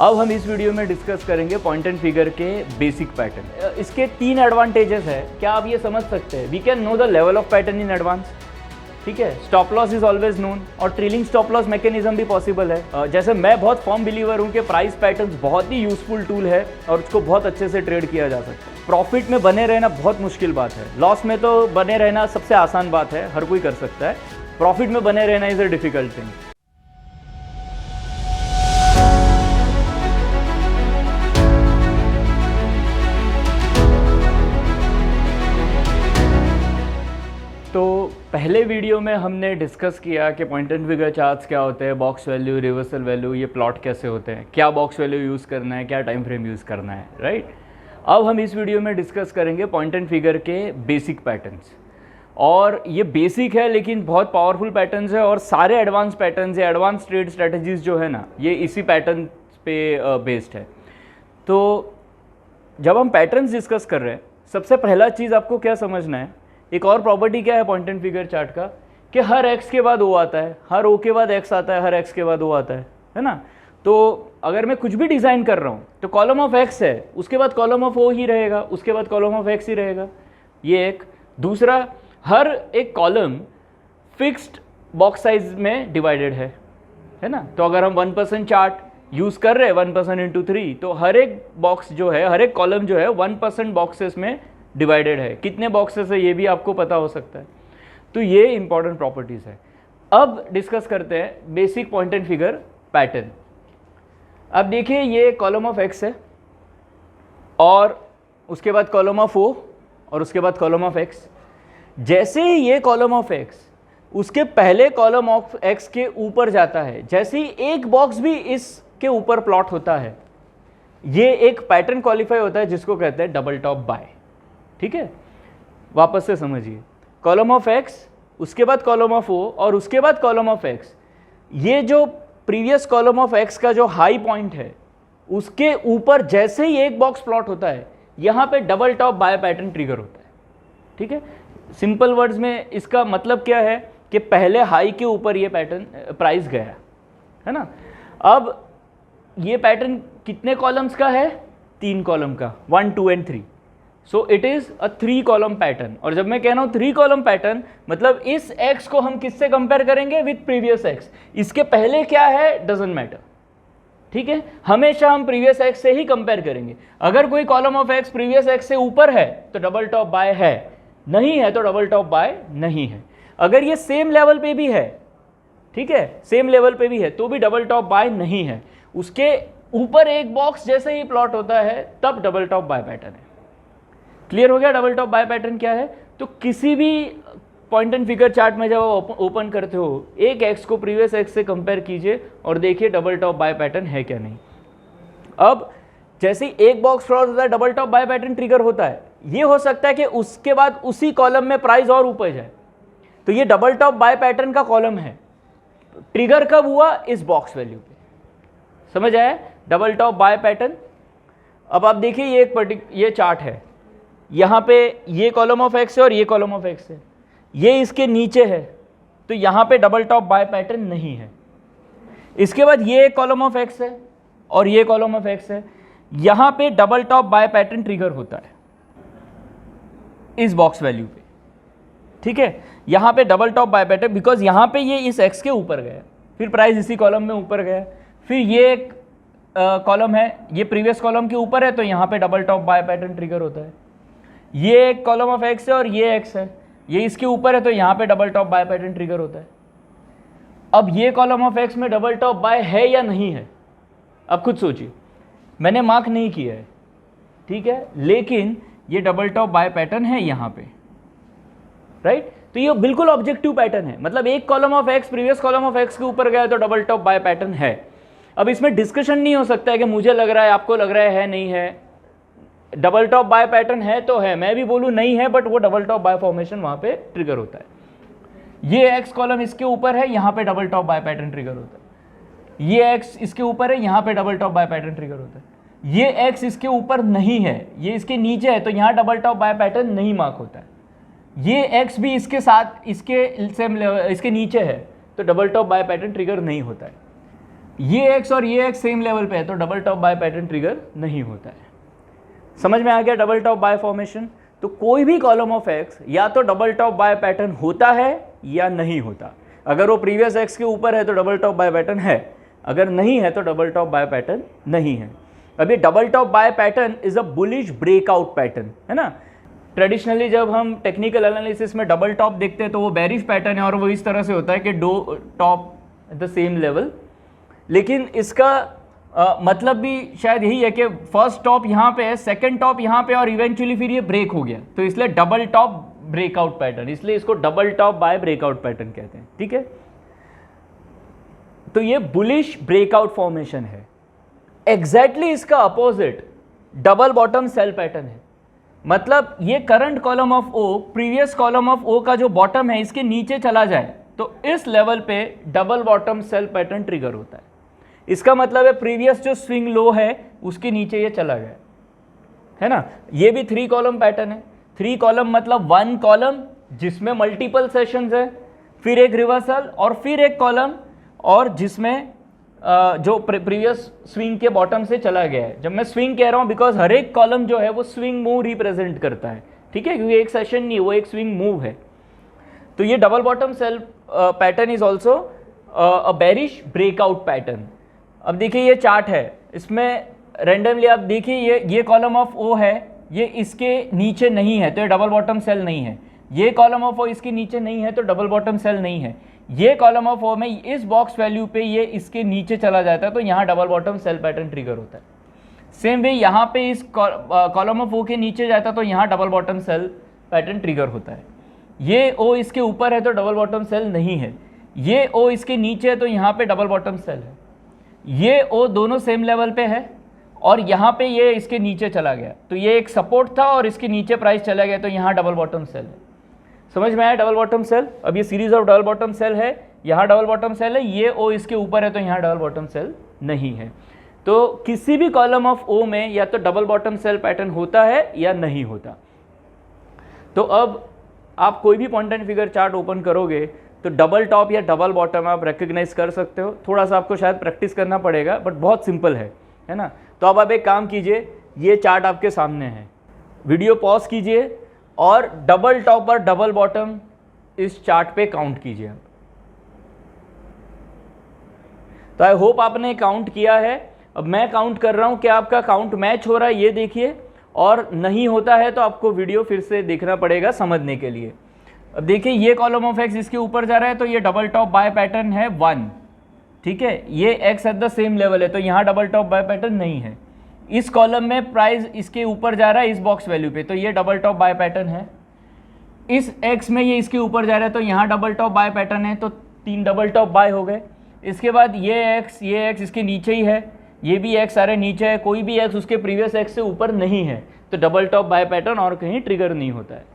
अब हम इस वीडियो में डिस्कस करेंगे पॉइंट एंड फिगर के बेसिक पैटर्न। इसके 3 एडवांटेजेस है। क्या आप ये समझ सकते हैं? We can know the level of pattern in advance. ठीक है, stop loss is always known और ट्रेलिंग स्टॉप लॉस मैकेनिज्म भी पॉसिबल है। जैसे मैं बहुत फर्म बिलीवर हूँ कि प्राइस पैटर्न्स बहुत ही यूजफुल टूल है और उसको बहुत अच्छे से ट्रेड किया जा सकता है। प्रॉफिट में बने रहना बहुत मुश्किल बात है, लॉस में तो बने रहना सबसे आसान बात है, हर कोई कर सकता है। प्रॉफिट में बने रहना इज अ डिफिकल्ट थिंग। तो पहले वीडियो में हमने डिस्कस किया कि पॉइंट एंड फिगर चार्ट्स क्या होते हैं, बॉक्स वैल्यू, रिवर्सल वैल्यू, ये प्लॉट कैसे होते हैं, क्या बॉक्स वैल्यू यूज़ करना है, क्या टाइम फ्रेम यूज़ करना है, राइट। अब हम इस वीडियो में डिस्कस करेंगे पॉइंट एंड फिगर के बेसिक पैटर्न्स। और ये बेसिक है लेकिन बहुत पावरफुल पैटर्न्स है और सारे एडवांस पैटर्न्स या एडवांस ट्रेड स्ट्रेटजीज जो है ना, ये इसी पैटर्न पे बेस्ड है। तो जब हम पैटर्न्स डिस्कस कर रहे हैं, सबसे पहला चीज़ आपको क्या समझना है, एक और प्रॉपर्टी क्या है पॉइंट एंड फिगर चार्ट का, कि हर x के बाद O आता है, हर O के बाद x आता है, हर x के बाद O आता है ना। तो अगर मैं कुछ भी डिज़ाइन कर रहा हूँ तो कॉलम ऑफ x है, उसके बाद कॉलम ऑफ O ही रहेगा, उसके बाद कॉलम ऑफ x ही रहेगा। ये एक। दूसरा, हर एक कॉलम फिक्स्ड बॉक्स साइज में डिवाइडेड है ना। तो अगर हम 1% चार्ट यूज़ कर रहे हैं 1% इंटू 3, तो हर एक बॉक्स जो है, हर एक कॉलम जो है 1% बॉक्सेस में डिवाइडेड है। कितने बॉक्सेस है ये भी आपको पता हो सकता है। तो ये इंपॉर्टेंट प्रॉपर्टीज़ है। अब डिस्कस करते हैं basic point and figure pattern. अब देखिए, ये कॉलम ऑफ x है और उसके बाद कॉलम ऑफ O और उसके बाद कॉलम ऑफ x। जैसे ही ये कॉलम ऑफ x उसके पहले कॉलम ऑफ x के ऊपर जाता है, जैसे ही एक बॉक्स भी इसके ऊपर प्लॉट होता है, ये एक पैटर्न क्वालिफाई होता है जिसको कहते हैं डबल टॉप बाय। ठीक है, वापस से समझिए, कॉलम ऑफ x, उसके बाद कॉलम ऑफ O और उसके बाद कॉलम ऑफ x। ये जो प्रीवियस कॉलम ऑफ x का जो हाई पॉइंट है, उसके ऊपर जैसे ही एक बॉक्स प्लॉट होता है, यहाँ पे double top bye pattern trigger होता है। ठीक है, सिंपल वर्ड्स में इसका मतलब क्या है कि पहले हाई के ऊपर ये पैटर्न प्राइस गया है ना। अब ये पैटर्न कितने कॉलम्स का है? 3 कॉलम का, 1, 2 and 3। So it is a 3 column pattern. और जब मैं कह रहा हूँ 3 कॉलम पैटर्न, मतलब इस x को हम किससे कंपेयर करेंगे? With previous x। इसके पहले क्या है डजंट मैटर। ठीक है, हमेशा हम प्रीवियस x से ही कंपेयर करेंगे। अगर कोई column of x previous x से ऊपर है तो डबल टॉप बाय है, नहीं है तो डबल टॉप बाय नहीं है। अगर ये सेम लेवल पे भी है, ठीक है, सेम लेवल पे भी है, तो भी डबल टॉप बाय नहीं है। उसके ऊपर एक बॉक्स जैसे ही प्लॉट होता है तब डबल टॉप बाय पैटर्न है। क्लियर हो गया डबल टॉप बाय पैटर्न क्या है? तो किसी भी पॉइंट एंड फिगर चार्ट में जब आप ओपन करते हो, एक एक्स को प्रीवियस एक्स से कंपेयर कीजिए और देखिए डबल टॉप बाय पैटर्न है क्या नहीं। अब जैसे ही एक बॉक्स क्रॉस होता है, double top bye pattern trigger होता है। ये हो सकता है कि उसके बाद उसी कॉलम में प्राइस और ऊपर जाए, तो ये डबल टॉप बाय पैटर्न का कॉलम है। ट्रिगर कब हुआ? इस बॉक्स वैल्यू पे। समझ आया डबल टॉप बाय पैटर्न। अब आप देखिए, ये चार्ट है, यहाँ पे ये कॉलम ऑफ x है और ये कॉलम ऑफ x है, ये इसके नीचे है, तो यहाँ पे डबल टॉप बाय पैटर्न नहीं है। इसके बाद ये एक कॉलम ऑफ x है और ये कॉलम ऑफ x है, यहाँ पे double top bye pattern trigger होता है इस बॉक्स वैल्यू पे। ठीक है, यहाँ पे double top bye pattern, because यहाँ पे ये इस x के ऊपर गया, फिर प्राइस इसी कॉलम में ऊपर गया, फिर ये एक कॉलम है, ये प्रीवियस कॉलम के ऊपर है, तो यहाँ पे double top bye pattern trigger होता है। ये एक कॉलम ऑफ x है और ये x है, ये इसके ऊपर है, तो यहाँ पे double top bye pattern trigger होता है। अब ये कॉलम ऑफ x में डबल टॉप बाय है या नहीं है? अब खुद सोचिए, मैंने मार्क नहीं किया है, ठीक है, लेकिन ये डबल टॉप बाय पैटर्न है यहाँ पे, राइट। तो ये बिल्कुल ऑब्जेक्टिव पैटर्न है, मतलब एक column of x previous column of x के ऊपर गया तो डबल टॉप बाय पैटर्न है। अब इसमें डिस्कशन नहीं हो सकता है कि मुझे लग रहा है, आपको लग रहा है नहीं है। डबल टॉप बाय पैटर्न है तो है, मैं भी बोलूँ नहीं है, बट वो डबल टॉप बाय फॉर्मेशन वहाँ पे ट्रिगर होता है। ये x कॉलम इसके ऊपर है, यहाँ पे double top bye pattern trigger होता है। ये x इसके ऊपर है, यहाँ पे double top bye pattern trigger होता है। ये x इसके ऊपर नहीं है, ये इसके नीचे है, तो यहाँ डबल टॉप बाय पैटर्न नहीं मार्क होता है। ये x भी इसके साथ इसके नीचे है, तो double top bye pattern trigger नहीं होता है। ये एक्स और ये एक्स सेम लेवल पे है तो double top bye pattern trigger नहीं होता है। समझ में आ गया डबल टॉप बाय फॉर्मेशन? तो कोई भी कॉलम ऑफ एक्स या तो डबल टॉप बाय पैटर्न होता है या नहीं होता। अगर वो प्रीवियस एक्स के ऊपर है तो डबल टॉप बाय पैटर्न है, अगर नहीं है तो डबल टॉप बाय पैटर्न नहीं है। अब ये double top bye pattern is a bullish breakout pattern, है ना। ट्रेडिशनली जब हम टेक्निकल एनालिसिस में डबल टॉप देखते हैं तो वो बेरिश पैटर्न है और वो इस तरह से होता है कि दो top at the same level. लेकिन इसका मतलब भी शायद यही है कि फर्स्ट टॉप यहाँ पे है, सेकंड टॉप यहाँ पे और इवेंचुअली फिर ये ब्रेक हो गया, तो इसलिए डबल टॉप ब्रेकआउट पैटर्न, इसलिए इसको double top buy breakout pattern कहते हैं। ठीक है, तो ये बुलिश ब्रेकआउट फॉर्मेशन है। एग्जैक्टली इसका opposite double bottom sell pattern है। मतलब ये current column of O previous column of O का जो बॉटम है इसके नीचे चला जाए तो इस लेवल पे double bottom sell pattern trigger होता है। इसका मतलब है प्रीवियस जो स्विंग लो है उसके नीचे ये चला गया, है ना। ये भी 3 कॉलम पैटर्न है। 3 कॉलम मतलब 1 कॉलम जिसमें मल्टीपल सेशंस है, फिर एक रिवर्सल और फिर एक कॉलम और जिसमें जो प्रीवियस स्विंग के बॉटम से चला गया है। जब मैं स्विंग कह रहा हूँ बिकॉज हर एक कॉलम जो है वो स्विंग मूव रिप्रेजेंट करता है, ठीक है, क्योंकि एक सेशन नहीं, वो एक स्विंग मूव है। तो ये double bottom sell pattern is also a bearish breakout pattern. अब देखिए ये चार्ट है, इसमें रेंडमली आप देखिए ये कॉलम ऑफ ओ है, ये इसके नीचे नहीं है तो ये डबल बॉटम सेल नहीं है। ये कॉलम ऑफ ओ इसके नीचे नहीं है तो डबल बॉटम सेल नहीं है। ये कॉलम ऑफ ओ में इस बॉक्स वैल्यू पे ये इसके नीचे चला जाता है तो यहाँ double bottom sell pattern trigger होता है। सेम वे यहाँ पे इस कॉलम ऑफ ओ के नीचे जाता है तो यहाँ double bottom sell pattern trigger होता है। ये ओ इसके ऊपर है तो डबल बॉटम सेल नहीं है, ये ओ इसके नीचे है तो यहाँ पे डबल बॉटम सेल है। ये ओ दोनों सेम लेवल पे है और यहाँ पे ये इसके नीचे चला गया तो ये एक सपोर्ट था और इसके नीचे प्राइस चला गया तो यहाँ डबल बॉटम सेल है। समझ में आया डबल बॉटम सेल? अब ये series of double bottom sell है, यहाँ डबल बॉटम सेल है, ये ओ इसके ऊपर है तो यहाँ डबल बॉटम सेल नहीं है। तो किसी भी कॉलम ऑफ ओ में या तो डबल बॉटम सेल पैटर्न होता है या नहीं होता। तो अब आप कोई भी point and figure chart open करोगे तो डबल टॉप या डबल बॉटम आप रिकग्नाइज कर सकते हो। थोड़ा सा आपको शायद प्रैक्टिस करना पड़ेगा बट बहुत सिंपल है ना। तो अब आप एक काम कीजिए, ये चार्ट आपके सामने है, वीडियो पॉज कीजिए और डबल टॉप और डबल बॉटम इस चार्ट पे काउंट कीजिए। तो आई होप आपने काउंट किया है। अब मैं काउंट कर रहा हूं कि आपका काउंट मैच हो रहा है ये देखिए, और नहीं होता है तो आपको वीडियो फिर से देखना पड़ेगा समझने के लिए। अब देखिए ये कॉलम ऑफ एक्स इसके ऊपर जा रहा है तो ये डबल टॉप बाय पैटर्न है 1, ठीक है। ये x at the same level है तो यहाँ डबल टॉप बाय पैटर्न नहीं है। इस कॉलम में प्राइस इसके ऊपर जा रहा है इस बॉक्स वैल्यू पे तो ये डबल टॉप बाय पैटर्न है। इस एक्स में ये इसके ऊपर जा रहा है तो यहाँ डबल टॉप बाय पैटर्न है तो 3 डबल टॉप बाय हो गए। इसके बाद ये एक्स इसके नीचे ही है, ये भी एक्स सारे नीचे है, कोई भी एक्स उसके प्रीवियस एक्स से ऊपर नहीं है तो डबल टॉप बाय पैटर्न और कहीं ट्रिगर नहीं होता है।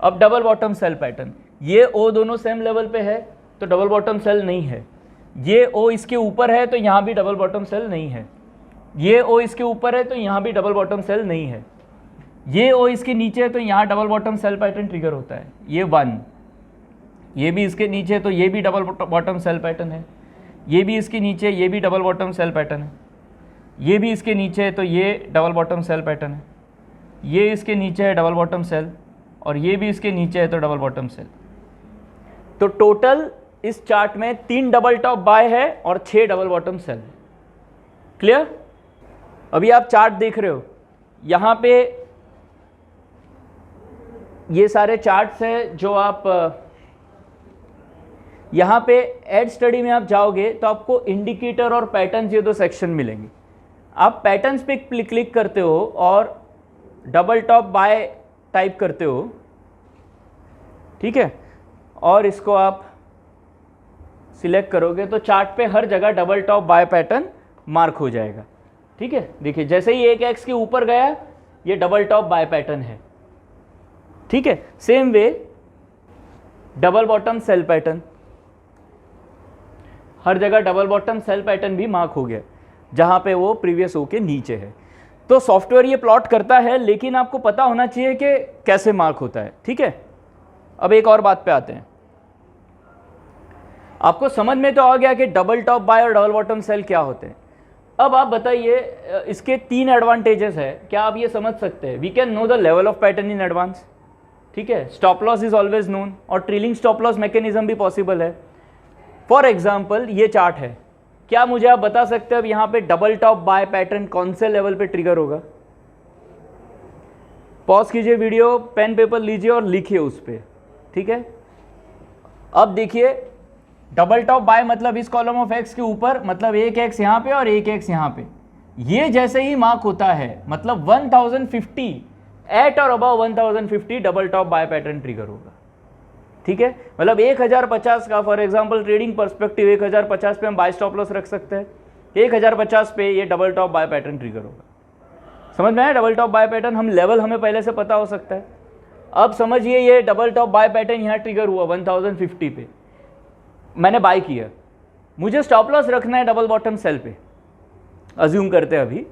अब डबल बॉटम सेल पैटर्न, ये ओ दोनों सेम लेवल पे है तो डबल बॉटम सेल नहीं है। ये ओ इसके ऊपर है तो यहाँ भी डबल बॉटम सेल नहीं है। ये ओ इसके ऊपर है तो यहाँ भी डबल बॉटम सेल नहीं है। ये ओ इसके नीचे है तो यहाँ double bottom sell pattern trigger होता है, ये 1। ये भी इसके नीचे है तो ये भी डबल बॉटम सेल पैटर्न है। ये भी इसके नीचे, ये भी डबल बॉटम सेल पैटर्न है। ये भी इसके नीचे है तो ये डबल बॉटम सेल पैटर्न है। ये इसके नीचे है डबल बॉटम सेल और ये भी इसके नीचे है तो डबल बॉटम सेल। तो टोटल इस चार्ट में 3 डबल टॉप बाय है और 6 डबल बॉटम सेल है। क्लियर? अभी आप चार्ट देख रहे हो, यहाँ पे ये सारे चार्ट्स हैं जो आप यहाँ पे एड स्टडी में आप जाओगे तो आपको इंडिकेटर और पैटर्न्स ये 2 सेक्शन मिलेंगे। आप पैटर्न्स पे क्लिक करते हो और डबल टॉप बाय टाइप करते हो, ठीक है, और इसको आप सिलेक्ट करोगे तो चार्ट पे हर जगह double top bye pattern mark हो जाएगा, ठीक है। देखिए जैसे ही एक एक्स के ऊपर गया ये डबल टॉप बाय पैटर्न है, ठीक है। Same way double bottom sell pattern, हर जगह डबल बॉटम सेल पैटर्न भी मार्क हो गया जहां पे वो प्रीवियस ओ के नीचे है। तो सॉफ्टवेयर ये प्लॉट करता है लेकिन आपको पता होना चाहिए कि कैसे मार्क होता है, ठीक है। अब एक और बात पे आते हैं। आपको समझ में तो आ गया कि डबल टॉप बाय और डबल बॉटम सेल क्या होते हैं। अब आप बताइए इसके 3 एडवांटेजेस है, क्या आप ये समझ सकते हैं? We can know the level of pattern in advance, ठीक है, stop loss is always known और ट्रेलिंग स्टॉप लॉस मैकेनिज्म भी पॉसिबल है। फॉर एग्जाम्पल ये चार्ट है, क्या मुझे आप बता सकते हैं अब यहाँ पे डबल टॉप बाय पैटर्न कौन से लेवल पे ट्रिगर होगा? पॉज कीजिए वीडियो, पेन पेपर लीजिए और लिखिए उस पर, ठीक है। अब देखिए डबल टॉप बाय मतलब इस कॉलम ऑफ एक्स के ऊपर, मतलब एक एक्स यहाँ पे और एक एक्स यहाँ पे, ये जैसे ही मार्क होता है मतलब 1050 एट और above 1050 double top bye pattern trigger होगा, ठीक है। मतलब 1050 का फॉर एग्जांपल ट्रेडिंग पर्सपेक्टिव 1050 पे हम बाय स्टॉप लॉस रख सकते हैं, 1050 पे ये double top bye pattern trigger होगा। समझ में आया? डबल टॉप बाय पैटर्न हम लेवल हमें पहले से पता हो सकता है। अब समझिए ये डबल टॉप बाय पैटर्न यहाँ ट्रिगर हुआ 1050 पे, मैंने बाय किया, मुझे स्टॉप लॉस रखना है डबल बॉटम सेल पे, अज्यूम करते हैं अभी,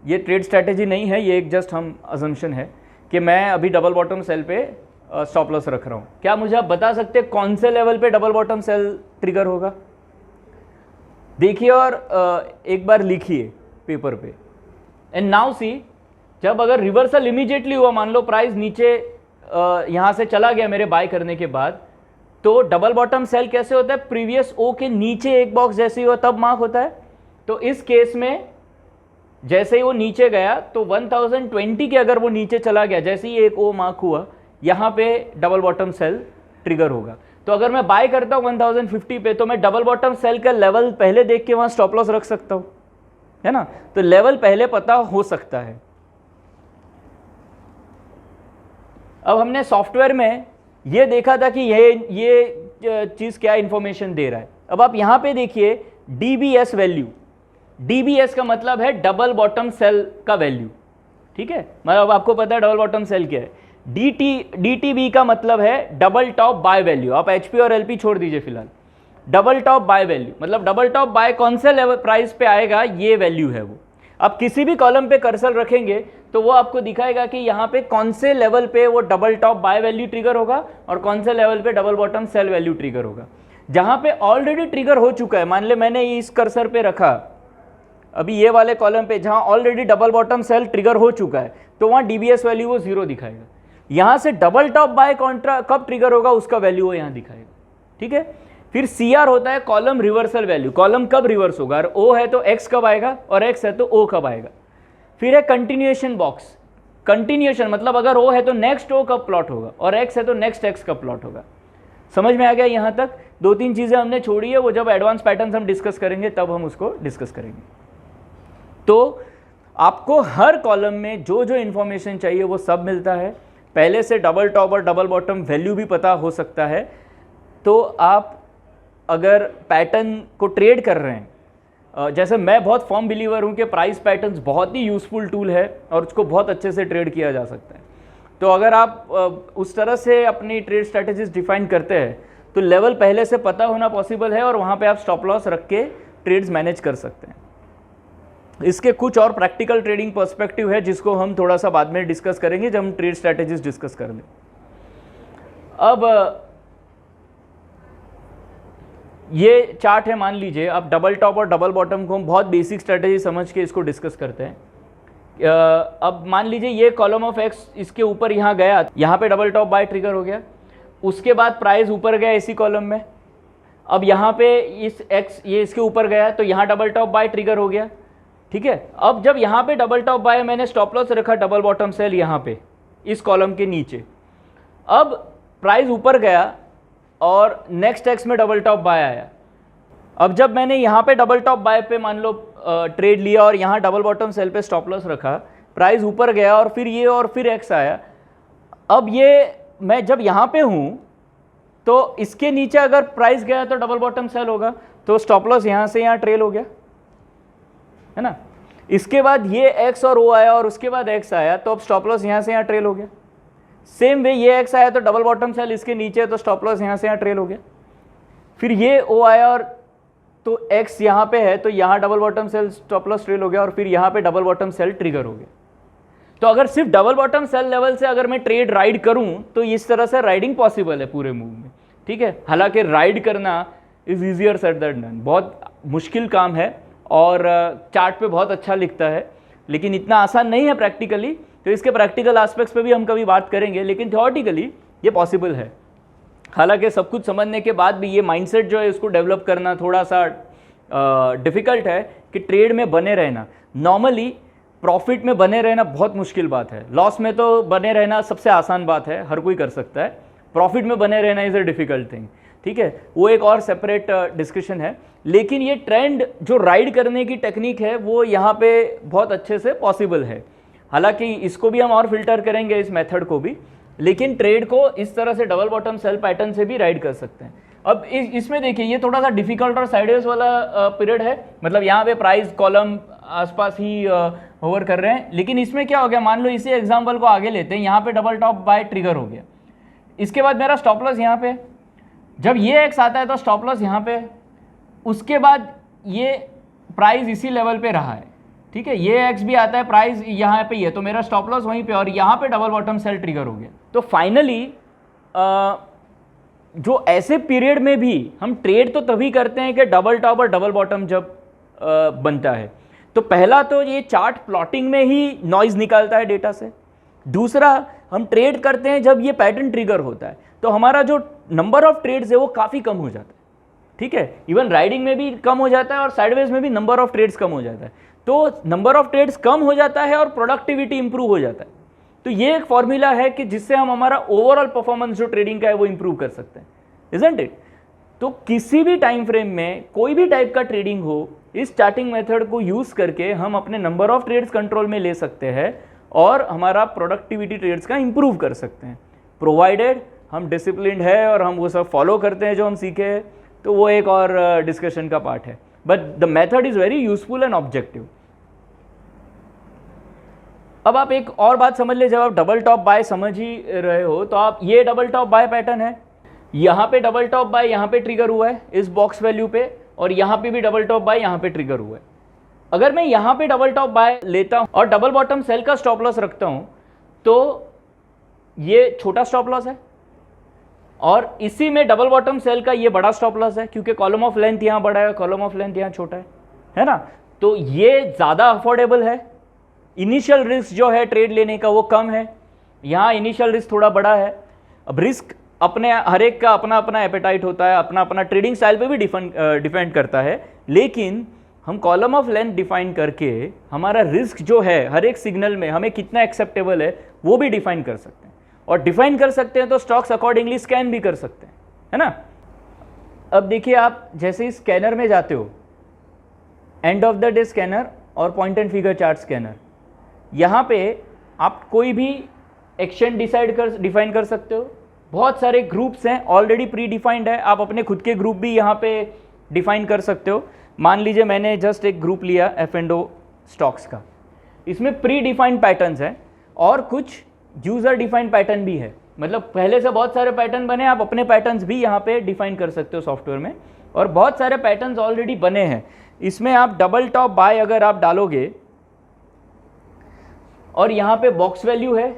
ये ट्रेड स्ट्रैटेजी नहीं है, ये एक जस्ट हम अजम्पशन है कि मैं अभी डबल बॉटम सेल पे स्टॉप लॉस रख रहा हूँ। क्या मुझे आप बता सकते हैं कौन से लेवल पे डबल बॉटम सेल ट्रिगर होगा? देखिए और एक बार लिखिए पेपर पे। एंड नाउ सी, जब अगर रिवर्सल इमीडिएटली हुआ, मान लो प्राइस नीचे यहाँ से चला गया मेरे बाय करने के बाद, तो डबल बॉटम सेल कैसे होता है? प्रीवियस ओ के नीचे एक बॉक्स जैसे ही हुआ तब मार्क होता है। तो इस केस में जैसे ही वो नीचे गया तो 1020 के अगर वो नीचे चला गया, जैसे ही एक ओ मार्क हुआ, यहाँ पे डबल बॉटम सेल ट्रिगर होगा। तो अगर मैं बाय करता हूँ 1050 पे, तो मैं डबल बॉटम सेल का लेवल पहले देख के वहाँ स्टॉप लॉस रख सकता हूँ, है ना। तो लेवल पहले पता हो सकता है। अब हमने सॉफ्टवेयर में ये देखा था कि ये चीज़ क्या इंफॉर्मेशन दे रहा है। अब आप यहाँ पे देखिए DBS वैल्यू, DBS का मतलब है डबल बॉटम सेल का वैल्यू, ठीक है। मतलब आपको पता है डबल बॉटम सेल क्या है। DTB का मतलब है डबल टॉप बाय वैल्यू, आप HP और LP छोड़ दीजिए फिलहाल। डबल टॉप बाय वैल्यू मतलब डबल टॉप बाय कौन से लेवल प्राइस पे आएगा, ये वैल्यू है वो। आप किसी भी कॉलम पे कर्सर रखेंगे तो वो आपको दिखाएगा कि यहाँ पे कौन से लेवल पे वो double top buy value trigger होगा और कौन से लेवल पे double bottom sell value trigger होगा। जहाँ पे ऑलरेडी ट्रिगर हो चुका है, मान ले मैंने इस कर्सर पे रखा अभी ये वाले कॉलम पे, जहाँ already double bottom sell trigger हो चुका है, तो वहाँ DBS वैल्यू वो 0 दिखाएगा। यहाँ से डबल टॉप बाय कॉन्ट्रा कब ट्रिगर होगा उसका वैल्यू वो यहाँ दिखाएगा, ठीक है। फिर CR होता है कॉलम रिवर्सल वैल्यू, कॉलम कब रिवर्स होगा, और O है तो X कब आएगा और X है तो O कब आएगा। फिर है कंटिन्यूएशन बॉक्स, कंटिन्यूएशन मतलब अगर O है तो नेक्स्ट O कब प्लॉट होगा और X है तो नेक्स्ट X कब प्लॉट होगा। समझ में आ गया? यहाँ तक 2-3 चीज़ें हमने छोड़ी है, वो जब एडवांस पैटर्न्स हम डिस्कस करेंगे तब हम उसको डिस्कस करेंगे। तो आपको हर कॉलम में जो जो इन्फॉर्मेशन चाहिए वो सब मिलता है। पहले से डबल टॉप और डबल बॉटम वैल्यू भी पता हो सकता है। तो आप अगर पैटर्न को ट्रेड कर रहे हैं, जैसे मैं बहुत फर्म बिलीवर हूँ कि प्राइस पैटर्न्स बहुत ही यूज़फुल टूल है और उसको बहुत अच्छे से ट्रेड किया जा सकता है। तो अगर आप उस तरह से अपनी ट्रेड स्ट्रैटेजीज डिफाइन करते हैं तो लेवल पहले से पता होना पॉसिबल है और वहाँ पे आप स्टॉप लॉस रख के ट्रेड्स मैनेज कर सकते हैं। इसके कुछ और प्रैक्टिकल ट्रेडिंग पर्सपेक्टिव है जिसको हम थोड़ा सा बाद में डिस्कस करेंगे जब हम ट्रेड स्ट्रैटेजीज डिस्कस कर लें। अब ये चार्ट है, मान लीजिए आप डबल टॉप और डबल बॉटम को हम बहुत बेसिक स्ट्रैटेजी समझ के इसको डिस्कस करते हैं। अब मान लीजिए ये कॉलम ऑफ एक्स इसके ऊपर यहाँ गया, यहाँ पे डबल टॉप बाय ट्रिगर हो गया, उसके बाद प्राइस ऊपर गया इसी कॉलम में, अब यहाँ पे इस एक्स ये इसके ऊपर गया तो यहाँ डबल टॉप बाय ट्रिगर हो गया, ठीक है। अब जब यहाँ पे डबल टॉप बाय मैंने स्टॉप लॉस रखा डबल बॉटम सेल यहाँ पे इस कॉलम के नीचे, अब प्राइस ऊपर गया और नेक्स्ट एक्स में डबल टॉप बाय आया। अब जब मैंने यहाँ पे डबल टॉप बाय पे मान लो ट्रेड लिया और यहाँ डबल बॉटम सेल पे स्टॉप लॉस रखा, प्राइस ऊपर गया और फिर एक्स आया। अब ये मैं जब यहाँ पे हूँ तो इसके नीचे अगर प्राइस गया तो डबल बॉटम सेल होगा, तो स्टॉप लॉस यहाँ से यहाँ ट्रेल हो गया, है ना। इसके बाद ये एक्स और ओ आया और उसके बाद एक्स आया तो अब स्टॉप लॉस यहाँ से यहाँ ट्रेल हो गया। सेम वे ये एक्स आया तो डबल बॉटम सेल इसके नीचे तो स्टॉप लॉस यहाँ से यहाँ ट्रेल हो गया। फिर ये ओ आया और तो एक्स यहाँ पे है तो यहाँ double bottom sell stop loss trail हो गया और फिर यहाँ पे डबल बॉटम सेल ट्रिगर हो गया। तो अगर सिर्फ डबल बॉटम सेल लेवल से अगर मैं ट्रेड राइड करूँ तो इस तरह से राइडिंग पॉसिबल है पूरे मूव में, ठीक है। हालांकि राइड करना is easier said then done. बहुत मुश्किल काम है और चार्ट पे बहुत अच्छा लिखता है, लेकिन इतना आसान नहीं है प्रैक्टिकली। तो इसके प्रैक्टिकल एस्पेक्ट्स पे भी हम कभी बात करेंगे, लेकिन थियोरेटिकली ये पॉसिबल है। हालांकि सब कुछ समझने के बाद भी ये माइंडसेट जो है इसको डेवलप करना थोड़ा सा डिफ़िकल्ट है कि ट्रेड में बने रहना। नॉर्मली प्रॉफिट में बने रहना बहुत मुश्किल बात है, लॉस में तो बने रहना सबसे आसान बात है, हर कोई कर सकता है। प्रॉफिट में बने रहना इज़ अ डिफ़िकल्ट थिंग, ठीक है, वो एक और सेपरेट डिस्कशन है। लेकिन ये ट्रेंड जो राइड करने की टेक्निक है वो यहाँ पे बहुत अच्छे से पॉसिबल है। हालांकि इसको भी हम और फिल्टर करेंगे, इस मेथड को भी, लेकिन ट्रेड को इस तरह से डबल बॉटम सेल पैटर्न से भी राइड कर सकते हैं। अब इसमें देखिए ये थोड़ा सा डिफिकल्ट और साइडवेज वाला पीरियड है, मतलब यहाँ पे प्राइस कॉलम आसपास ही होवर कर रहे हैं। लेकिन इसमें क्या हो गया, मान लो इसी एग्जांपल को आगे लेते हैं, यहाँ पे डबल टॉप बाय ट्रिगर हो गया, इसके बाद मेरा स्टॉप लॉस यहाँ पे, जब ये एक्स आता है तो स्टॉप लॉस यहाँ पे, उसके बाद ये प्राइस इसी लेवल पे रहा है, ठीक है, ये एक्स भी आता है, प्राइस यहाँ पे ही है, तो मेरा स्टॉप लॉस वहीं पे, और यहाँ पे डबल बॉटम सेल ट्रिगर हो गया। तो फाइनली जो ऐसे पीरियड में भी हम ट्रेड तो तभी करते हैं कि डबल टॉप और डबल बॉटम जब बनता है। तो पहला तो ये चार्ट प्लॉटिंग में ही नॉइज निकालता है डेटा से। दूसरा, हम ट्रेड करते हैं जब ये पैटर्न ट्रिगर होता है, तो हमारा जो नंबर ऑफ ट्रेड्स है वो काफ़ी कम हो जाता है, ठीक है, इवन राइडिंग में भी कम हो जाता है और साइडवेज में भी नंबर ऑफ ट्रेड्स कम हो जाता है। तो नंबर ऑफ ट्रेड्स कम हो जाता है और प्रोडक्टिविटी इंप्रूव हो जाता है। तो ये एक फॉर्मूला है कि जिससे हम हमारा ओवरऑल परफॉर्मेंस जो ट्रेडिंग का है वो इंप्रूव कर सकते हैं, इजंट इट। तो किसी भी टाइम फ्रेम में कोई भी टाइप का ट्रेडिंग हो, इस चार्टिंग मेथड को यूज करके हम अपने नंबर ऑफ ट्रेड्स कंट्रोल में ले सकते हैं और हमारा प्रोडक्टिविटी ट्रेड्स का इंप्रूव कर सकते हैं, प्रोवाइडेड हम डिसिप्लिन्ड है और हम वो सब फॉलो करते हैं जो हम सीखे हैं। तो वो एक और डिस्कशन का पार्ट है, but the method is very useful and objective. अब आप एक और बात समझ ले, जब आप डबल टॉप बाय समझ ही रहे हो, तो आप ये डबल टॉप बाय पैटर्न है, यहाँ पे डबल टॉप बाय यहाँ पे ट्रिगर हुआ है इस बॉक्स वैल्यू पे, और यहाँ पे भी डबल टॉप बाय यहाँ पे ट्रिगर हुआ है। अगर मैं यहाँ पे डबल टॉप बाय लेता हूँ और डबल बॉटम सेल का स्टॉप लॉस रखता हूँ, तो ये छोटा स्टॉप लॉस है, और इसी में डबल बॉटम सेल का ये बड़ा स्टॉप लॉस है, क्योंकि कॉलम ऑफ लेंथ यहाँ बड़ा है, कॉलम ऑफ लेंथ यहाँ छोटा है ना। तो ये ज़्यादा अफोर्डेबल है, इनिशियल रिस्क जो है ट्रेड लेने का वो कम है, यहाँ इनिशियल रिस्क थोड़ा बड़ा है। अब रिस्क अपने हर एक का अपना अपना एपेटाइट होता है, अपना अपना ट्रेडिंग स्टाइल पे भी डिपेंड करता है, लेकिन हम कॉलम ऑफ लेंथ डिफाइन करके हमारा रिस्क जो है हर एक सिग्नल में हमें कितना एक्सेप्टेबल है वो भी डिफाइन कर सकते हैं, और डिफाइन कर सकते हैं तो स्टॉक्स अकॉर्डिंगली स्कैन भी कर सकते हैं, है ना। अब देखिए, आप जैसे ही स्कैनर में जाते हो, end of the day scanner और point and figure chart scanner, यहाँ पे आप कोई भी एक्शन डिफाइन कर सकते हो। बहुत सारे ग्रुप्स हैं ऑलरेडी प्री डिफाइंड है, आप अपने खुद के ग्रुप भी यहाँ पे डिफाइन कर सकते हो। मान लीजिए मैंने जस्ट एक ग्रुप लिया F&O स्टॉक्स का, इसमें प्री डिफाइंड पैटर्न्स हैं और कुछ यूज़र डिफाइंड पैटर्न भी है, मतलब पहले से बहुत सारे पैटर्न बने, आप अपने पैटर्न्स भी यहाँ पे डिफाइन कर सकते हो सॉफ्टवेयर में, और बहुत सारे पैटर्न्स ऑलरेडी बने हैं। इसमें आप डबल टॉप बाय अगर आप डालोगे और यहाँ पे बॉक्स वैल्यू है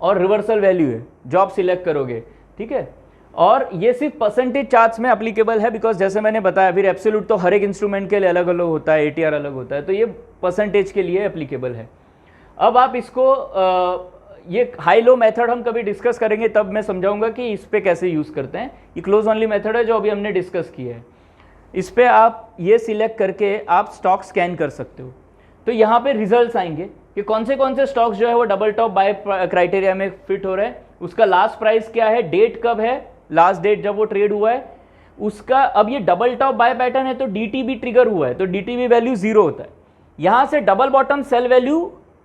और रिवर्सल वैल्यू है जो आप सिलेक्ट करोगे, ठीक है, और ये सिर्फ परसेंटेज चार्ट्स में एप्लीकेबल है, बिकॉज जैसे मैंने बताया फिर एब्सोल्यूट तो हर एक इंस्ट्रूमेंट के लिए अलग अलग होता है, ATR अलग होता है, तो ये परसेंटेज के लिए एप्लीकेबल है। अब आप इसको ये हाई लो मेथड हम कभी डिस्कस करेंगे, तब मैं समझाऊंगा कि इस पर कैसे यूज़ करते हैं। ये क्लोज ओनली मेथड है जो अभी हमने डिस्कस किया है। इस पर आप ये सिलेक्ट करके आप स्टॉक स्कैन कर सकते हो, तो यहाँ पे रिजल्ट्स आएंगे कि कौन से स्टॉक्स जो है वो डबल टॉप बाय क्राइटेरिया में फिट हो रहे हैं, उसका लास्ट प्राइस क्या है, डेट कब है, लास्ट डेट जब वो ट्रेड हुआ है उसका। अब ये डबल टॉप बाय पैटर्न है तो DTB ट्रिगर हुआ है, तो DTB वैल्यू 0 होता है। यहाँ से डबल बॉटम सेल वैल्यू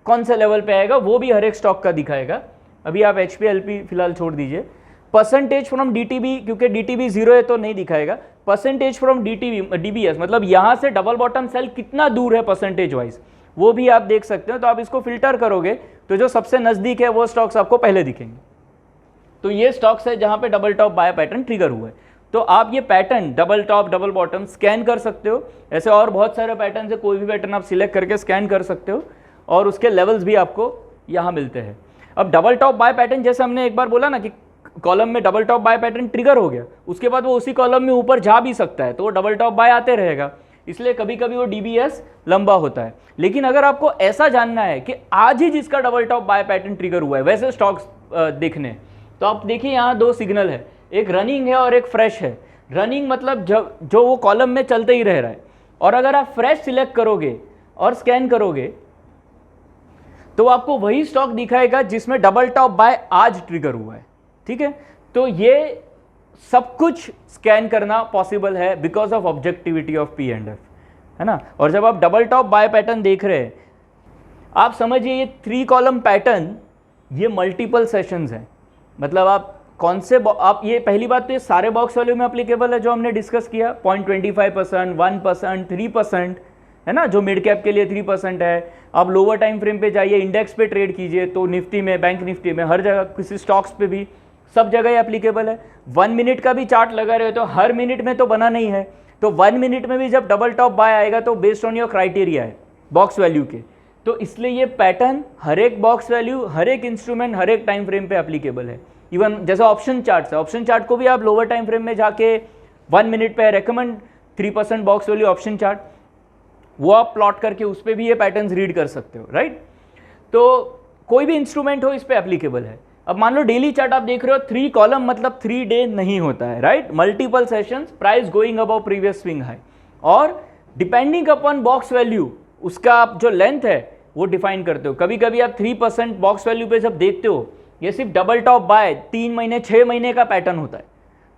कौन से लेवल पे आएगा वो भी हर एक स्टॉक का दिखाएगा। अभी आप HPLP फिलहाल छोड़ दीजिए। परसेंटेज फ्रॉम DTB, क्योंकि DTB 0 है तो नहीं दिखाएगा। परसेंटेज फ्रॉम DBS, मतलब यहाँ से डबल बॉटम सेल कितना दूर है परसेंटेज वाइज, वो भी आप देख सकते हो। तो आप इसको फिल्टर करोगे तो जो सबसे नज़दीक है वो स्टॉक्स आपको पहले दिखेंगे। तो ये स्टॉक्स है जहाँ पे double top bye pattern trigger हुआ है, तो आप ये pattern double top double bottom scan कर सकते हो। ऐसे और बहुत सारे पैटर्न है, कोई भी पैटर्न आप सिलेक्ट करके स्कैन कर सकते हो और उसके लेवल्स भी आपको यहाँ मिलते हैं। अब डबल टॉप बाय पैटर्न जैसे हमने एक बार बोला ना कि कॉलम में double top bye pattern trigger हो गया, उसके बाद वो उसी कॉलम में ऊपर जा भी सकता है, तो वो डबल टॉप बाय आते रहेगा, इसलिए कभी कभी वो डीबीएस लंबा होता है। लेकिन अगर आपको ऐसा जानना है कि आज ही जिसका double top bye pattern trigger हुआ है वैसे स्टॉक्स देखने, तो आप देखिए यहाँ दो सिग्नल है, एक रनिंग है और एक फ्रेश है। रनिंग मतलब जो वो कॉलम में चलते ही रह रहा है, और अगर आप फ्रेश सिलेक्ट करोगे और स्कैन करोगे तो आपको वही स्टॉक दिखाएगा जिसमें डबल टॉप बाय आज ट्रिगर हुआ है। ठीक है, तो ये सब कुछ स्कैन करना पॉसिबल है because of objectivity of P and F, है ना। और जब आप डबल टॉप बाय पैटर्न देख रहे हैं, आप समझिए ये 3 कॉलम पैटर्न ये मल्टीपल सेशंस हैं, मतलब आप कौन से आप ये पहली बात तो ये सारे बॉक्स वैल्यू में एप्लीकेबल है जो हमने डिस्कस किया, 0.25%, 1%, 3%, है ना, जो मिड कैप के लिए 3% है। आप लोअर टाइम फ्रेम पे जाइए, इंडेक्स पे ट्रेड कीजिए तो निफ्टी में, बैंक निफ्टी में, हर जगह, किसी स्टॉक्स पे भी, सब जगह एप्लीकेबल है। 1 मिनट का भी चार्ट लगा रहे हो तो हर मिनट में तो बना नहीं है, तो 1 मिनट में भी जब डबल टॉप बाय आएगा तो बेस्ड ऑन योर क्राइटेरिया है बॉक्स वैल्यू के, तो इसलिए ये पैटर्न हर एक बॉक्स वैल्यू, हर एक इंस्ट्रूमेंट, हर एक टाइम फ्रेम पे एप्लीकेबल है। इवन जैसे ऑप्शन चार्ट है, ऑप्शन चार्ट को भी आप लोअर टाइम फ्रेम में जाके 1 मिनट पे recommend 3% box value option chart, वो आप प्लॉट करके उस पर भी ये पैटर्न्स रीड कर सकते हो, राइट। तो कोई भी इंस्ट्रूमेंट हो इस पे एप्लीकेबल है। अब मान लो डेली चार्ट आप देख रहे हो, 3 कॉलम मतलब 3 डे नहीं होता है, right, multiple sessions, price going above previous swing high, और डिपेंडिंग अपॉन बॉक्स वैल्यू उसका आप जो लेंथ है वो डिफाइन करते हो। कभी कभी आप 3% बॉक्स वैल्यू पे जब देखते हो, ये सिर्फ डबल टॉप बाय 3 महीने 6 महीने का पैटर्न होता है,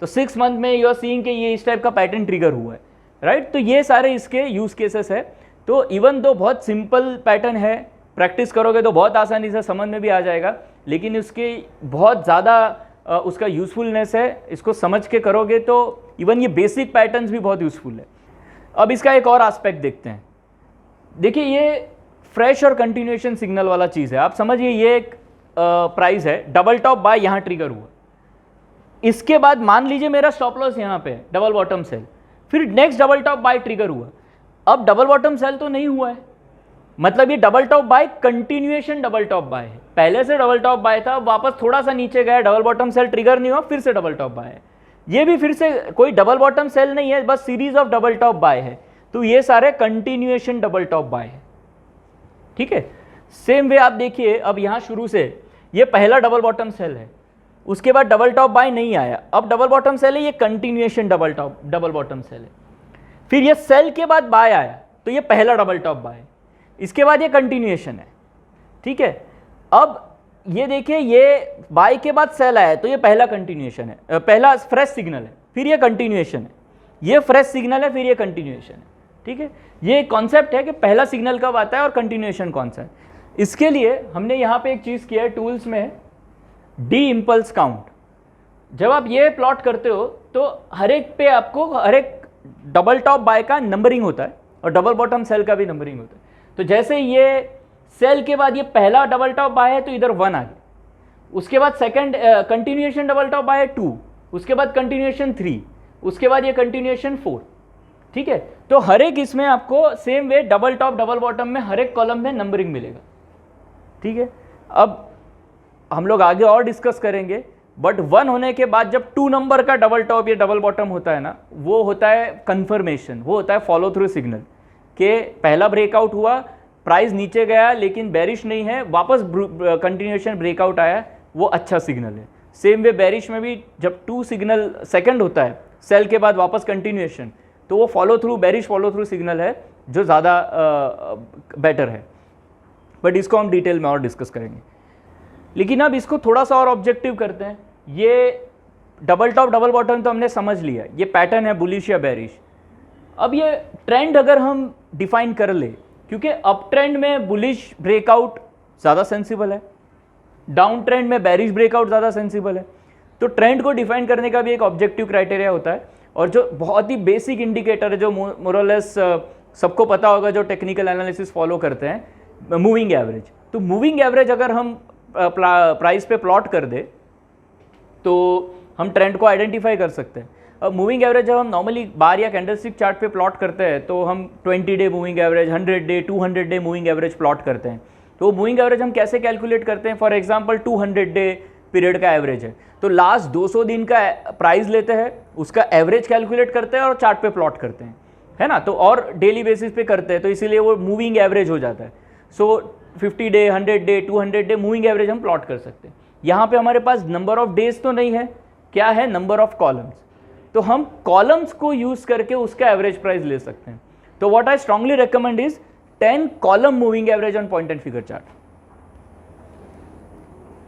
तो 6 मंथ में यू आर सीइंग कि ये इस टाइप का पैटर्न ट्रिगर हुआ है, राइट। तो ये सारे इसके यूज केसेस है। तो इवन दो बहुत सिंपल पैटर्न है, प्रैक्टिस करोगे तो बहुत आसानी से समझ में भी आ जाएगा, लेकिन उसके बहुत ज़्यादा उसका यूज़फुलनेस है, इसको समझ के करोगे तो इवन ये बेसिक पैटर्न्स भी बहुत यूज़फुल है। अब इसका एक और एस्पेक्ट देखते हैं। देखिए ये फ्रेश और कंटिन्यूएशन सिग्नल वाला चीज़ है। आप समझिए ये एक प्राइस है, डबल टॉप बाय यहाँ ट्रिगर हुआ, इसके बाद मान लीजिए मेरा स्टॉप लॉस यहाँ पे है, डबल बॉटम सेल, फिर next double top bye trigger हुआ, अब डबल बॉटम सेल तो नहीं हुआ है, मतलब ये double top bye continuation double top bye है। पहले से डबल टॉप बाय था, वापस थोड़ा सा नीचे गया, डबल बॉटम सेल ट्रिगर नहीं हुआ, फिर से डबल टॉप बाय है। ये भी फिर से कोई डबल बॉटम सेल नहीं है, बस series of double top bye है, तो ये सारे कंटिन्यूएशन डबल टॉप बाय है। ठीक है, सेम वे आप देखिए, अब यहां शुरू से ये पहला डबल बॉटम सेल है, उसके बाद डबल टॉप बाय नहीं आया, अब डबल बॉटम सेल है, ये कंटिन्यूएशन डबल बॉटम सेल है, फिर ये सेल के बाद बाय आया तो ये पहला डबल टॉप बाय है, इसके बाद ये कंटिन्यूएशन है। ठीक है, अब ये देखिए ये बाय के बाद सेल आया तो ये पहला कंटिन्यूएशन है, पहला फ्रेश सिग्नल है, फिर ये कंटिन्यूएशन है, ये फ्रेश सिग्नल है, फिर ये कंटिन्यूएशन है। ठीक है, ये कॉन्सेप्ट है कि पहला सिग्नल कब आता है और कंटिन्यूएशन कौन सा है। इसके लिए हमने यहाँ पे एक चीज़ किया है टूल्स में, डी इम्पल्स काउंट। जब आप ये प्लॉट करते हो तो हर एक पे आपको हर एक डबल टॉप बाय का नंबरिंग होता है और डबल बॉटम सेल का भी नंबरिंग होता है। तो जैसे ये सेल के बाद ये पहला डबल टॉप बाय है तो इधर 1 आ गया, उसके बाद second continuation double top bye है 2, उसके बाद कंटिन्यूएशन 3, उसके बाद ये कंटिन्यूएशन 4। ठीक है, तो हर एक इसमें आपको same way double top double bottom में हर एक कॉलम में नंबरिंग मिलेगा। ठीक है, अब हम लोग आगे और डिस्कस करेंगे, बट 1 होने के बाद जब 2 नंबर का डबल टॉप या डबल बॉटम होता है ना, वो होता है कंफर्मेशन, वो होता है फॉलो थ्रू सिग्नल के पहला ब्रेकआउट हुआ, प्राइस नीचे गया लेकिन बेरिश नहीं है, वापस कंटिन्यूएशन ब्रेकआउट आया, वो अच्छा सिग्नल है। सेम वे बेरिश में भी जब 2 सिग्नल सेकंड होता है, सेल के बाद वापस कंटिन्यूएशन, तो वो follow through, bearish follow through signal है जो ज़्यादा बेटर है, बट इसको हम डिटेल में और डिस्कस करेंगे। लेकिन अब इसको थोड़ा सा और ऑब्जेक्टिव करते हैं। ये डबल टॉप डबल बॉटम तो हमने समझ लिया, ये पैटर्न है बुलिश या बेरिश। अब ये ट्रेंड अगर हम डिफाइन कर ले, क्योंकि अप ट्रेंड में बुलिश ब्रेकआउट ज़्यादा सेंसिबल है, डाउन ट्रेंड में बेरिश ब्रेकआउट ज़्यादा सेंसिबल है, तो ट्रेंड को डिफाइन करने का भी एक ऑब्जेक्टिव क्राइटेरिया होता है। और जो बहुत ही बेसिक इंडिकेटर है, जो मोरलेस सबको पता होगा, जो टेक्निकल एनालिसिस फॉलो करते हैं, मूविंग एवरेज। तो मूविंग एवरेज अगर हम प्राइस पे प्लॉट कर दे तो हम ट्रेंड को आइडेंटिफाई कर सकते हैं। अब मूविंग एवरेज जब हम नॉर्मली बार या कैंडलस्टिक चार्ट पे प्लॉट करते हैं तो हम 20 day moving average, 100 day, 200 day moving average plot करते हैं। तो मूविंग एवरेज हम कैसे कैलकुलेट करते हैं? फॉर एग्जांपल 200 डे पीरियड का एवरेज है, तो लास्ट 200 दिन का प्राइस लेते हैं, उसका एवरेज कैलकुलेट करते हैं और चार्ट पे प्लॉट करते हैं, है ना। तो और डेली बेसिस पे करते हैं, तो इसीलिए वो मूविंग एवरेज हो जाता है। सो 50 day, 100 day, 200 day moving average हम प्लॉट कर सकते हैं। यहाँ पे हमारे पास नंबर ऑफ डेज तो नहीं है, क्या है, नंबर ऑफ कॉलम्स। तो हम कॉलम्स को यूज करके उसका एवरेज प्राइस ले सकते हैं। तो what I strongly recommend is 10 column moving average on point and figure chart.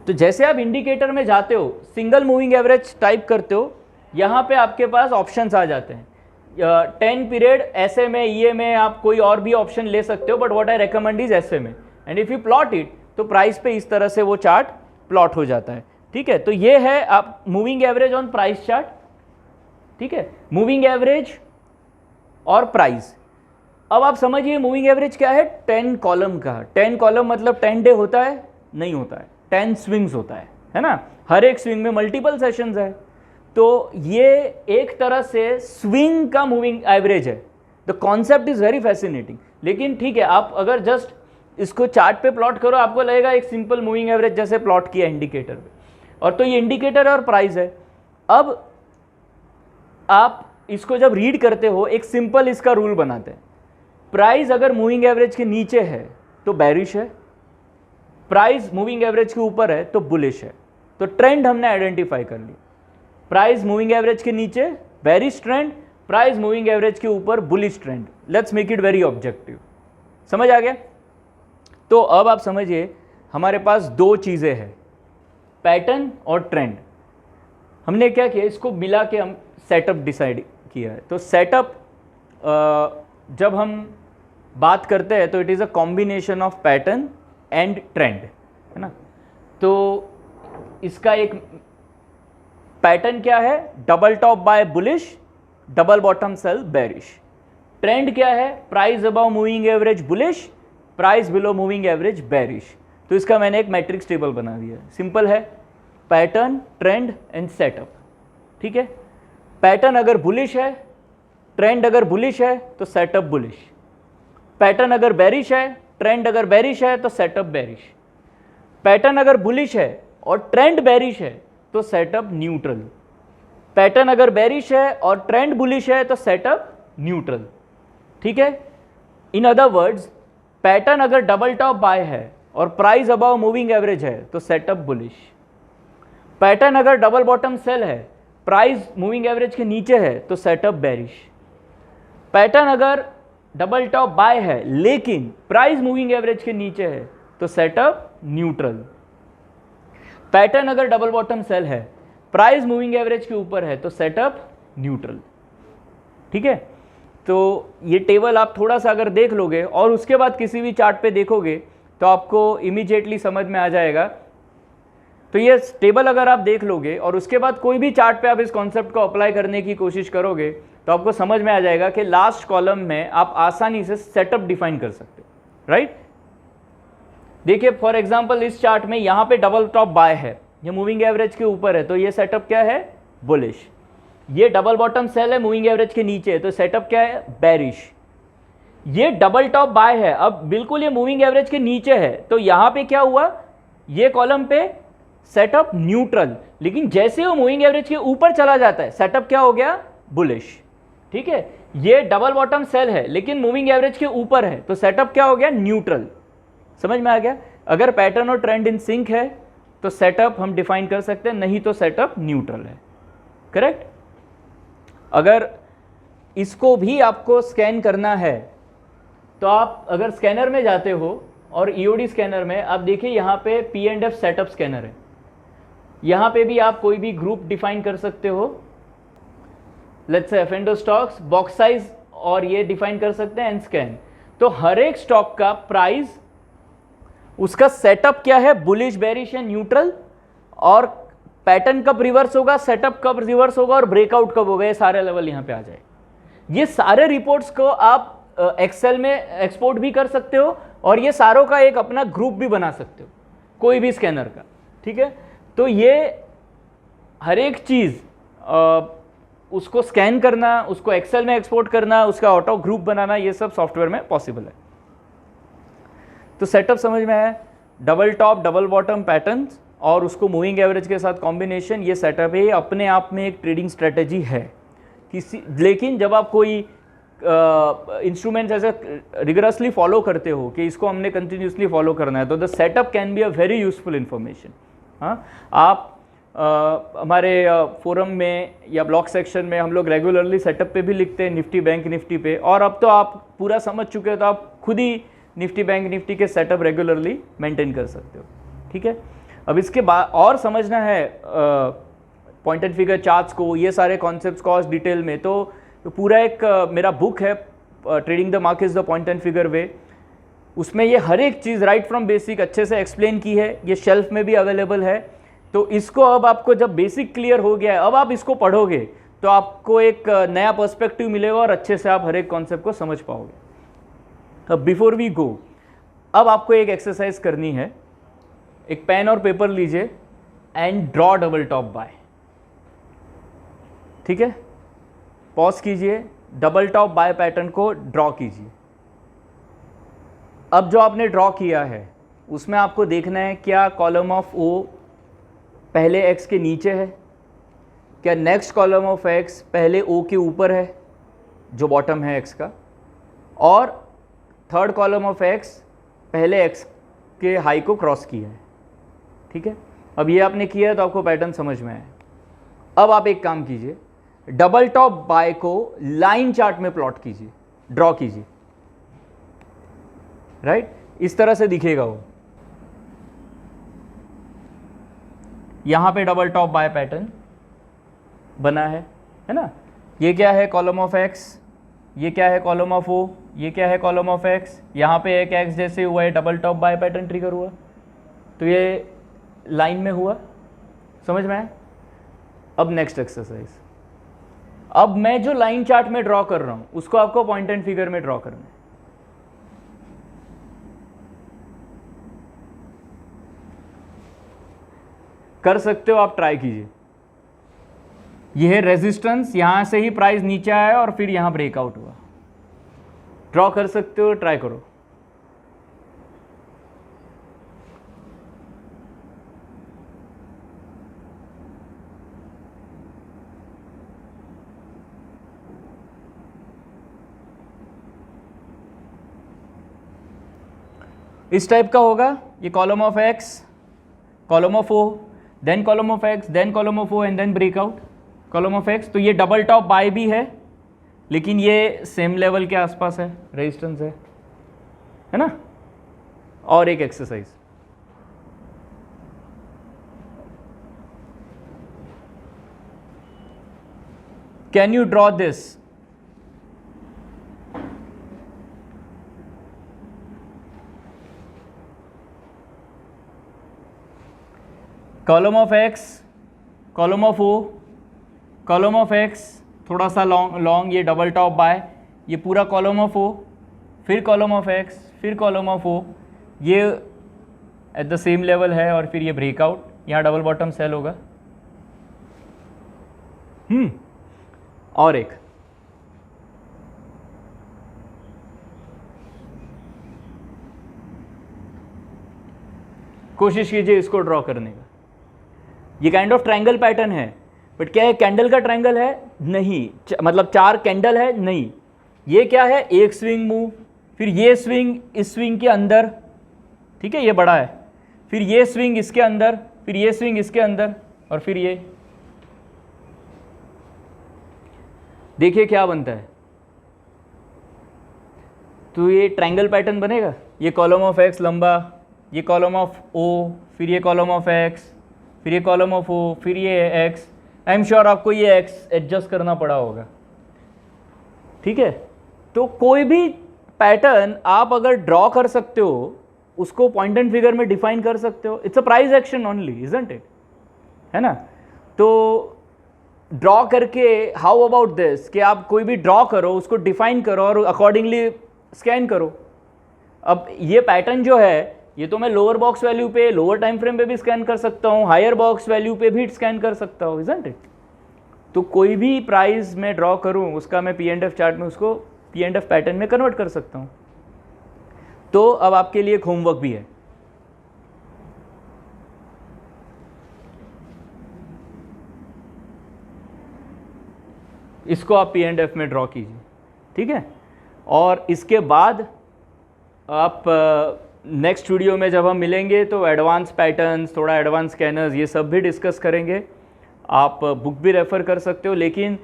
तो जैसे आप इंडिकेटर में जाते हो, सिंगल मूविंग एवरेज टाइप करते हो, यहाँ पे आपके पास ऑप्शंस आ जाते हैं। 10 पीरियड ऐसे में, ये में, आप कोई और भी ऑप्शन ले सकते हो, but what I recommend is ऐसे में। And if you plot it, तो प्राइस पे इस तरह से वो चार्ट प्लॉट हो जाता है, ठीक है। तो ये है आप moving average on price chart, ठीक है, मूविंग एवरेज और प्राइस। अब आप समझिए मूविंग एवरेज क्या है, 10 कॉलम का। 10 कॉलम मतलब 10 डे होता है, नहीं होता है, 10 स्विंग्स होता है ना। हर एक स्विंग में मल्टीपल सेशंस है, तो ये एक तरह से स्विंग का मूविंग एवरेज है। The concept is very fascinating. लेकिन ठीक है, आप अगर जस्ट इसको चार्ट पे प्लॉट करो, आपको लगेगा एक सिंपल मूविंग एवरेज जैसे प्लॉट किया इंडिकेटर पे, और तो ये इंडिकेटर और प्राइस है। अब आप इसको जब रीड करते हो, एक सिंपल इसका रूल बनाते हैं। प्राइस अगर मूविंग एवरेज के नीचे है तो बेरिश है, प्राइस मूविंग एवरेज के ऊपर है तो बुलिश है। तो ट्रेंड हमने आइडेंटिफाई कर ली, प्राइस मूविंग एवरेज के नीचे bearish trend, price moving average के ऊपर bullish trend. Let's make it very objective. समझ आ गया? तो अब आप समझिए हमारे पास दो चीज़ें हैं, पैटर्न और ट्रेंड। हमने क्या किया, इसको मिला के हम सेटअप डिसाइड किया है। तो सेटअप जब हम बात करते हैं तो it is a combination of pattern and trend, है ना। तो इसका एक पैटर्न क्या है, double top buy bullish, double bottom sell bearish. Trend क्या है, price above moving average bullish, price below moving average bearish. तो इसका मैंने एक मैट्रिक्स टेबल बना दिया है, सिंपल है, पैटर्न, ट्रेंड एंड सेटअप, ठीक है। पैटर्न अगर बुलिश है, ट्रेंड अगर बुलिश है तो सेटअप बुलिश। पैटर्न अगर बेरिश है, ट्रेंड अगर बेरिश है तो सेटअप बेरिश। पैटर्न अगर बुलिश है और ट्रेंड बेरिश है तो सेटअप न्यूट्रल। पैटर्न अगर बेरिश है और ट्रेंड बुलिश है तो सेटअप न्यूट्रल, ठीक है। इन अदर वर्ड्स, पैटर्न अगर डबल टॉप बाय है और प्राइस अबव मूविंग एवरेज है तो सेटअप बुलिश। पैटर्न अगर डबल बॉटम सेल है, प्राइस मूविंग एवरेज के नीचे है तो सेटअप बेरिश। पैटर्न अगर डबल टॉप बाय है लेकिन प्राइस मूविंग एवरेज के नीचे है तो सेटअप न्यूट्रल। पैटर्न अगर डबल बॉटम सेल है, प्राइस मूविंग एवरेज के ऊपर है तो सेटअप न्यूट्रल, ठीक है। तो ये टेबल आप थोड़ा सा अगर देख लोगे और उसके बाद किसी भी चार्ट पे देखोगे तो आपको इमीडिएटली समझ में आ जाएगा। तो ये टेबल अगर आप देख लोगे और उसके बाद कोई भी चार्ट पे आप इस कॉन्सेप्ट को अप्लाई करने की कोशिश करोगे तो आपको समझ में आ जाएगा कि लास्ट कॉलम में आप आसानी से सेटअप डिफाइन कर सकते हो, राइट। देखिए फॉर एग्जांपल इस चार्ट में यहाँ पे डबल टॉप बाय है, ये मूविंग एवरेज के ऊपर है तो ये सेटअप क्या है, बुलिश। ये डबल बॉटम सेल है, मूविंग एवरेज के नीचे, तो सेटअप क्या है, बेरिश। ये डबल टॉप बाय है, अब बिल्कुल ये मूविंग एवरेज के नीचे है, तो यहाँ पे क्या हुआ, ये कॉलम पे सेटअप न्यूट्रल। लेकिन जैसे वो मूविंग एवरेज के ऊपर चला जाता है, सेटअप क्या हो गया, बुलिश, ठीक है। ये डबल बॉटम सेल है लेकिन मूविंग एवरेज के ऊपर है, तो सेटअप क्या हो गया, न्यूट्रल। समझ में आ गया? अगर पैटर्न और ट्रेंड इन सिंक है तो सेटअप हम डिफाइन कर सकते हैं, नहीं तो सेटअप न्यूट्रल है, करेक्ट। अगर इसको भी आपको स्कैन करना है तो आप अगर स्कैनर में जाते हो और ईओडी स्कैनर में आप देखिए यहाँ पे P&F सेटअप स्कैनर है, यहाँ पे भी आप कोई भी ग्रुप डिफाइन कर सकते हो, let's say F&O stocks, box size, और ये डिफाइन कर सकते हैं एंड स्कैन। तो हर एक स्टॉक का प्राइस, उसका सेटअप क्या है, बुलिश, बेरिश एंड न्यूट्रल, और पैटर्न कब रिवर्स होगा, सेटअप कब रिवर्स होगा और ब्रेकआउट कब होगा, ये सारे लेवल यहाँ पे आ जाए। ये सारे रिपोर्ट्स को आप एक्सेल में एक्सपोर्ट भी कर सकते हो और ये सारों का एक अपना ग्रुप भी बना सकते हो, कोई भी स्कैनर का, ठीक है। तो ये हर एक चीज़ उसको स्कैन करना, उसको एक्सेल में एक्सपोर्ट करना, उसका ऑटो ग्रुप बनाना, ये सब सॉफ्टवेयर में पॉसिबल है। तो सेटअप समझ में आया, double top, double bottom patterns और उसको मूविंग एवरेज के साथ कॉम्बिनेशन, ये सेटअप है, ये अपने आप में एक ट्रेडिंग स्ट्रेटेजी है किसी। लेकिन जब आप कोई इंस्ट्रूमेंट्स ऐसे रिगरसली फॉलो करते हो कि इसको हमने कंटिन्यूसली फॉलो करना है, तो the setup can be a very useful information. हाँ, आप हमारे फोरम में या ब्लॉग सेक्शन में हम लोग रेगुलरली सेटअप पे भी लिखते हैं, निफ्टी बैंक निफ्टी पे, और अब तो आप पूरा समझ चुके हो तो आप खुद ही निफ्टी बैंक निफ्टी के सेटअप रेगुलरली मेंटेन कर सकते हो। ठीक है, अब इसके बाद और समझना है पॉइंट एंड फिगर चार्ट्स को, ये सारे कॉन्सेप्ट्स को और डिटेल में, तो पूरा एक मेरा बुक है trading the markets the point and figure way, उसमें ये हर एक चीज़ राइट फ्रॉम बेसिक अच्छे से एक्सप्लेन की है, ये शेल्फ में भी अवेलेबल है। तो इसको अब आपको जब बेसिक क्लियर हो गया है, अब आप इसको पढ़ोगे तो आपको एक नया पर्सपेक्टिव मिलेगा और अच्छे से आप हर एक कॉन्सेप्ट को समझ पाओगे। अब बिफोर वी गो, अब आपको एक एक्सरसाइज करनी है, एक पेन और पेपर लीजिए and draw double top bye. ठीक है, पॉज कीजिए, डबल टॉप बाय पैटर्न को ड्रॉ कीजिए। अब जो आपने ड्रॉ किया है उसमें आपको देखना है क्या कॉलम ऑफ ओ पहले एक्स के नीचे है, क्या नेक्स्ट कॉलम ऑफ एक्स पहले ओ के ऊपर है जो बॉटम है एक्स का, और थर्ड कॉलम ऑफ एक्स पहले एक्स के हाई को क्रॉस किया है। ठीक है, अब ये आपने किया है तो आपको पैटर्न समझ में आया। अब आप एक काम कीजिए, डबल टॉप बाय को लाइन चार्ट में प्लॉट कीजिए, ड्रॉ कीजिए। राइट, इस तरह से दिखेगा वो। यहां पे डबल टॉप बाय पैटर्न बना है ना। ये क्या है कॉलम ऑफ एक्स, ये क्या है कॉलम ऑफ ओ, ये क्या है कॉलम ऑफ एक्स, यहाँ पे एक एक्स जैसे हुआ है, double top bye pattern trigger हुआ, तो ये लाइन में हुआ, समझ में आया। अब नेक्स्ट एक्सरसाइज, अब मैं जो लाइन चार्ट में ड्रॉ कर रहा हूं उसको आपको पॉइंट एंड फिगर में ड्रॉ करना है। कर सकते हो आप, ट्राई कीजिए। यह है रेजिस्टेंस, यहां से ही प्राइस नीचे आया और फिर यहां ब्रेकआउट हुआ। ड्रॉ कर सकते हो, ट्राई करो। इस टाइप का होगा ये column of X, column of O, then column of X, then column of O and then breakout column of X. तो ये डबल टॉप बाय भी है, लेकिन ये सेम लेवल के आसपास है, रेजिस्टेंस है ना। और एक exercise, can you draw this, column of X, column of O, column of X थोड़ा सा लॉन्ग, ये डबल टॉप बाय, ये पूरा कॉलम ऑफ ओ, फिर कॉलम ऑफ एक्स, फिर कॉलम ऑफ ओ, ये एट द सेम लेवल है, और फिर ये ब्रेकआउट, यहाँ डबल बॉटम सेल होगा। और एक कोशिश कीजिए इसको ड्रॉ करने का। ये काइंड ऑफ ट्रायंगल पैटर्न है, बट क्या है कैंडल का ट्रायंगल है नहीं, मतलब 4 कैंडल है नहीं। ये क्या है, एक स्विंग मूव, फिर ये स्विंग इस स्विंग के अंदर, ठीक है, ये बड़ा है, फिर ये स्विंग इसके अंदर, फिर ये स्विंग इसके अंदर, और फिर ये देखिए क्या बनता है। तो ये ट्रायंगल पैटर्न बनेगा, ये कॉलम ऑफ एक्स लंबा, ये कॉलम ऑफ ओ, फिर ये कॉलम ऑफ एक्स, फिर ये कॉलम ऑफ ओ, फिर ये एक्स। आई एम श्योर आपको ये एक्स एडजस्ट करना पड़ा होगा। ठीक है, तो कोई भी पैटर्न आप अगर ड्रॉ कर सकते हो उसको पॉइंट एंड फिगर में डिफाइन कर सकते हो। It's a price action only, isn't it, है ना। तो ड्रॉ करके हाउ अबाउट दिस कि आप कोई भी ड्रॉ करो, उसको डिफाइन करो और अकॉर्डिंगली स्कैन करो। अब ये पैटर्न जो है ये तो मैं लोअर बॉक्स वैल्यू पे, लोअर टाइम फ्रेम पे भी स्कैन कर सकता हूँ, हायर बॉक्स वैल्यू पे भी स्कैन कर सकता हूँ, इजंट इट। तो कोई भी प्राइस मैं ड्रॉ करूँ उसका मैं पी एंड एफ चार्ट में उसको पी एंड एफ पैटर्न में कन्वर्ट कर सकता हूँ। तो अब आपके लिए एक होमवर्क भी है, इसको आप P&F में ड्रॉ कीजिए, ठीक है। और इसके बाद आप नेक्स्ट वीडियो में जब हम मिलेंगे तो एडवांस पैटर्न्स, थोड़ा एडवांस स्कैनर्स, ये सब भी डिस्कस करेंगे। आप बुक भी रेफ़र कर सकते हो, लेकिन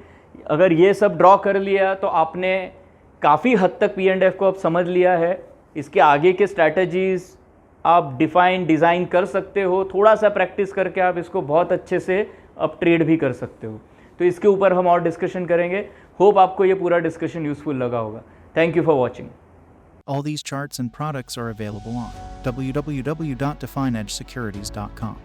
अगर ये सब ड्रॉ कर लिया तो आपने काफ़ी हद तक P&F को अब समझ लिया है। इसके आगे के स्ट्रैटेजीज़ आप डिज़ाइन कर सकते हो। थोड़ा सा प्रैक्टिस करके आप इसको बहुत अच्छे से अब ट्रेड भी कर सकते हो। तो इसके ऊपर हम और डिस्कशन करेंगे। होप आपको ये पूरा डिस्कशन यूज़फुल लगा होगा। Thank you for watching. All these charts and products are available on www.defineedgesecurities.com.